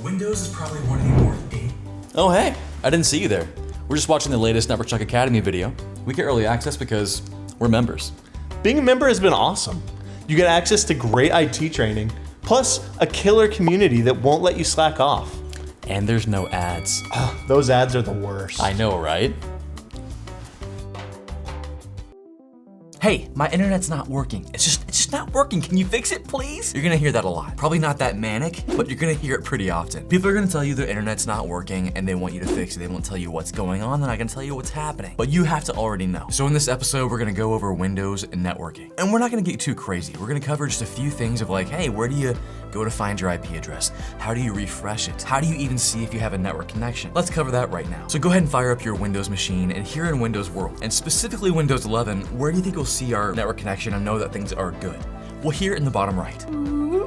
Windows is probably one of the more Oh hey, I didn't see you there. We're just watching the latest NetworkChuck Academy video. We get early access because we're members. Being a member has been awesome. You get access to great IT training, plus a killer community that won't let you slack off. And there's no ads. Those ads are the worst. I know, right? Hey, my internet's not working. It's just not working. Can you fix it, please? You're gonna hear that a lot. Probably not that manic, but you're gonna hear it pretty often. People are gonna tell you their internet's not working and they want you to fix it. They won't tell you what's going on. They're not gonna tell you what's happening. But you have to already know. So in this episode, we're gonna go over Windows and networking. And we're not gonna get too crazy. We're gonna cover just a few things of like, hey, where do you go to find your IP address? How do you refresh it? How do you even see if you have a network connection? Let's cover that right now. So go ahead and fire up your Windows machine, and here in Windows World, and specifically Windows 11, where do you think you'll see our network connection and know that things are good? Well, here in the bottom right.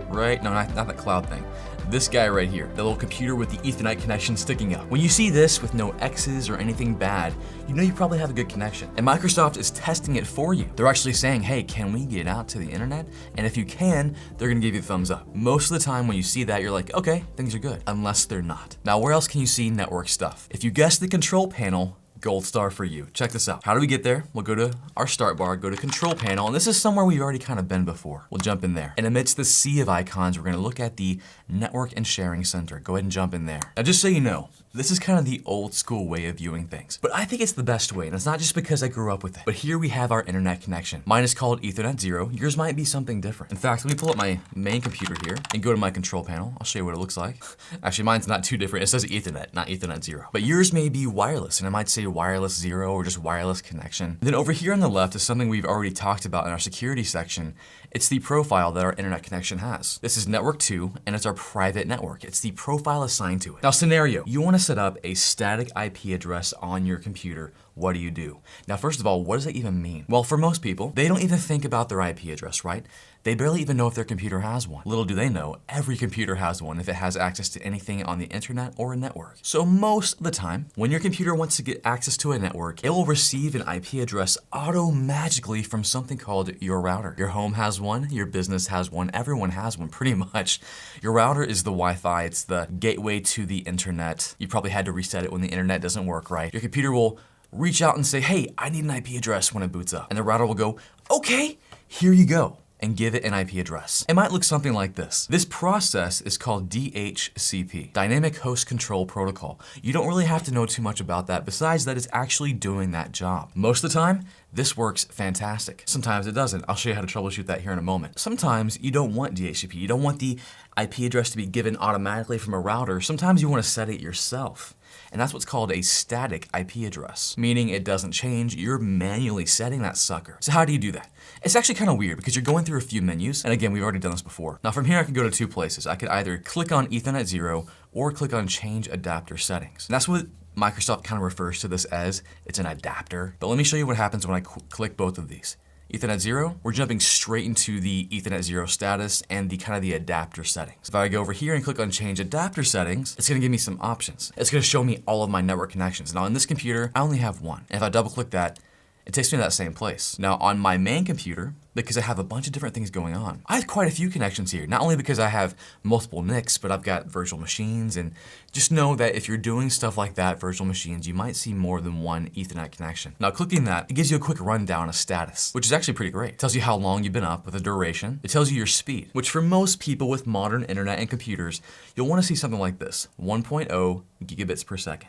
Right? No, not that cloud thing. This guy right here, the little computer with the Ethernet connection sticking up. When you see this with no X's or anything bad, you know you probably have a good connection. And Microsoft is testing it for you. They're actually saying, hey, can we get out to the internet? And if you can, they're gonna give you a thumbs up. Most of the time when you see that, you're like, okay, things are good, unless they're not. Now, where else can you see network stuff? If you guess the control panel, gold star for you. Check this out. How do we get there? We'll go to our start bar, go to control panel, and this is somewhere we've already kind of been before. We'll jump in there. And amidst the sea of icons, we're gonna look at the network and sharing center. Go ahead and jump in there. Now, just so you know, this is kind of the old school way of viewing things, but I think it's the best way, and it's not just because I grew up with it. But here we have our internet connection. Mine is called Ethernet 0. Yours might be something different. In fact, let me pull up my main computer here and go to my control panel. I'll show you what it looks like. Actually, mine's not too different. It says Ethernet, not Ethernet 0. But yours may be wireless, and I might say wireless 0 or just wireless connection. Then over here on the left is something we've already talked about in our security section. It's the profile that our internet connection has. This is network 2, and it's our private network. It's the profile assigned to it. Now, scenario, you want to set up a static IP address on your computer. What do you do? Now, first of all, what does that even mean? Well, for most people, they don't even think about their IP address, right? They barely even know if their computer has one. Little do they know, every computer has one if it has access to anything on the internet or a network. So most of the time, when your computer wants to get access to a network, it will receive an IP address auto-magically from something called your router. Your home has one, your business has one, everyone has one pretty much. Your router is the Wi-Fi, it's the gateway to the internet. You probably had to reset it when the internet doesn't work right. Your computer will reach out and say, hey, I need an IP address when it boots up. And the router will go, okay, here you go, and give it an IP address. It might look something like this. This process is called DHCP, Dynamic Host Control Protocol. You don't really have to know too much about that besides that it's actually doing that job. Most of the time, this works fantastic. Sometimes it doesn't. I'll show you how to troubleshoot that here in a moment. Sometimes you don't want DHCP. You don't want the IP address to be given automatically from a router. Sometimes you want to set it yourself. And that's what's called a static IP address, meaning it doesn't change, you're manually setting that sucker. So how do you do that? It's actually kind of weird because you're going through a few menus, and again, we've already done this before. Now from here I can go to two places. I could either click on Ethernet 0 or click on Change Adapter Settings. And that's what Microsoft kind of refers to this as. It's an adapter. But let me show you what happens when I click both of these. Ethernet 0, we're jumping straight into the Ethernet 0 status and the kind of the adapter settings. If I go over here and click on Change Adapter Settings, it's gonna give me some options. It's gonna show me all of my network connections. Now on this computer, I only have one. And if I double click that, it takes me to that same place. Now on my main computer, because I have a bunch of different things going on, I have quite a few connections here. Not only because I have multiple NICs, but I've got virtual machines, and just know that if you're doing stuff like that, virtual machines, you might see more than one Ethernet connection. Now clicking that, it gives you a quick rundown of status, which is actually pretty great. It tells you how long you've been up with a duration. It tells you your speed, which for most people with modern internet and computers, you'll want to see something like this, 1.0 gigabits per second.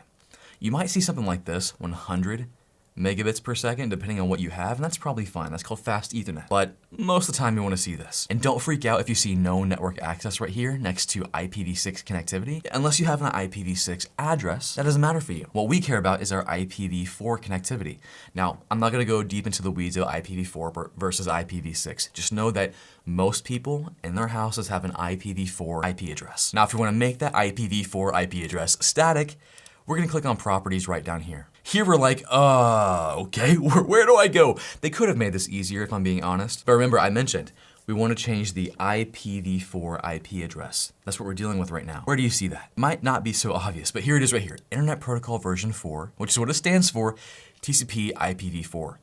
You might see something like this, 100 megabits per second, depending on what you have, and that's probably fine. That's called fast Ethernet. But most of the time you want to see this. And don't freak out if you see no network access right here next to IPv6 connectivity. Unless you have an IPv6 address, that doesn't matter for you. What we care about is our IPv4 connectivity. Now, I'm not going to go deep into the weeds of IPv4 versus IPv6. Just know that most people in their houses have an IPv4 IP address. Now, if you want to make that IPv4 IP address static, we're going to click on Properties right down here. Here we're like, okay, where do I go? They could have made this easier if I'm being honest. But remember, I mentioned, we want to change the IPv4 IP address. That's what we're dealing with right now. Where do you see that? Might not be so obvious, but here it is right here. Internet Protocol version 4, which is what it stands for, TCP IPv4.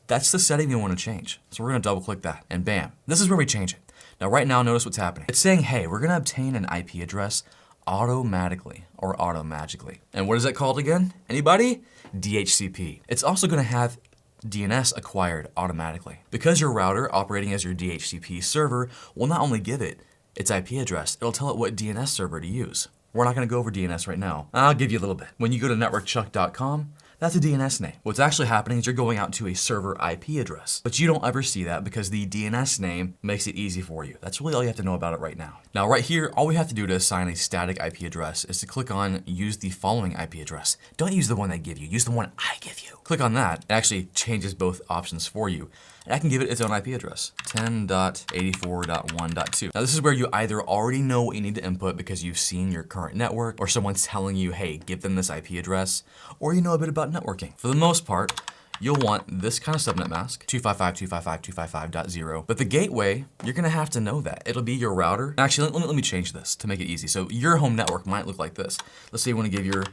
That's the setting we want to change. So we're going to double click that, and bam, this is where we change it. Now right now, notice what's happening. It's saying, hey, we're going to obtain an IP address automatically or automagically. And what is that called again? Anybody? DHCP. It's also gonna have DNS acquired automatically. Because your router operating as your DHCP server will not only give it its IP address, it'll tell it what DNS server to use. We're not gonna go over DNS right now. I'll give you a little bit. When you go to networkchuck.com, that's a DNS name. What's actually happening is you're going out to a server IP address, but you don't ever see that because the DNS name makes it easy for you. That's really all you have to know about it right now. Now right here, all we have to do to assign a static IP address is to click on use the following IP address. Don't use the one they give you, use the one I give you. Click on that, it actually changes both options for you. And I can give it its own IP address, 10.84.1.2. Now this is where you either already know what you need to input because you've seen your current network or someone's telling you, hey, give them this IP address, or you know a bit about networking. For the most part, you'll want this kind of subnet mask, 255.255.255.0. But the gateway, you're gonna have to know that. It'll be your router. Actually, let me change this to make it easy. So your home network might look like this. Let's say you wanna give your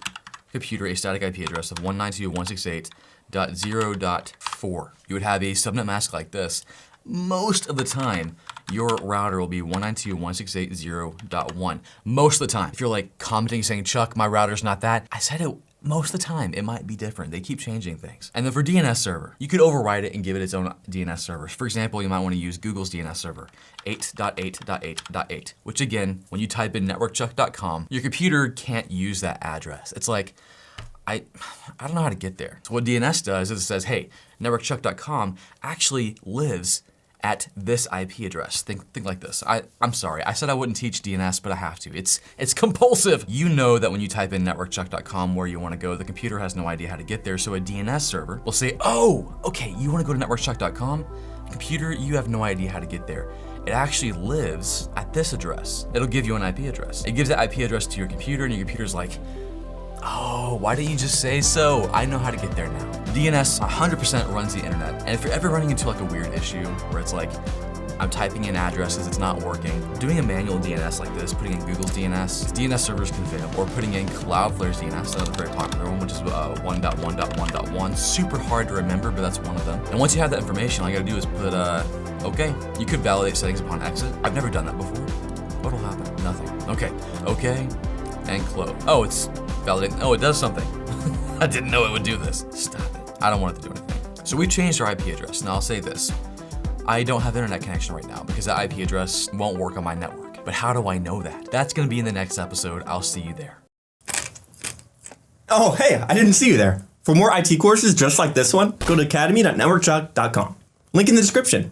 computer a static IP address of 192.168.0.4. You would have a subnet mask like this. Most of the time, your router will be 192.168.0.1. Most of the time. If you're like commenting saying, Chuck, my router's not that, I said it. Most of the time, it might be different. They keep changing things. And then for DNS server, you could override it and give it its own DNS server. For example, you might want to use Google's DNS server, 8.8.8.8, which again, when you type in networkchuck.com, your computer can't use that address. It's like, I don't know how to get there. So what DNS does is it says, hey, networkchuck.com actually lives at this IP address. Think like this. I'm sorry, I said I wouldn't teach DNS, but I have to. It's compulsive. You know that when you type in networkchuck.com where you want to go, the computer has no idea how to get there, so a DNS server will say, oh, okay, you want to go to networkchuck.com? Computer, you have no idea how to get there. It actually lives at this address. It'll give you an IP address. It gives that IP address to your computer, and your computer's like, oh, why didn't you just say so? I know how to get there now. DNS 100% runs the internet. And if you're ever running into like a weird issue where it's like, I'm typing in addresses, it's not working, doing a manual DNS like this, putting in Google's DNS, DNS servers can fail, or putting in Cloudflare's DNS, another very popular one, which is 1.1.1.1. Super hard to remember, but that's one of them. And once you have that information, all you gotta do is put, okay. You could validate settings upon exit. I've never done that before. What'll happen? Nothing. Okay, and close. Oh, it's validating. Oh, it does something. I didn't know it would do this. Stop it. I don't want it to do anything. So we changed our IP address. Now I'll say this. I don't have internet connection right now because that IP address won't work on my network. But how do I know that? That's gonna be in the next episode. I'll see you there. Oh, hey, I didn't see you there. For more IT courses just like this one, go to academy.networkchuck.com. Link in the description.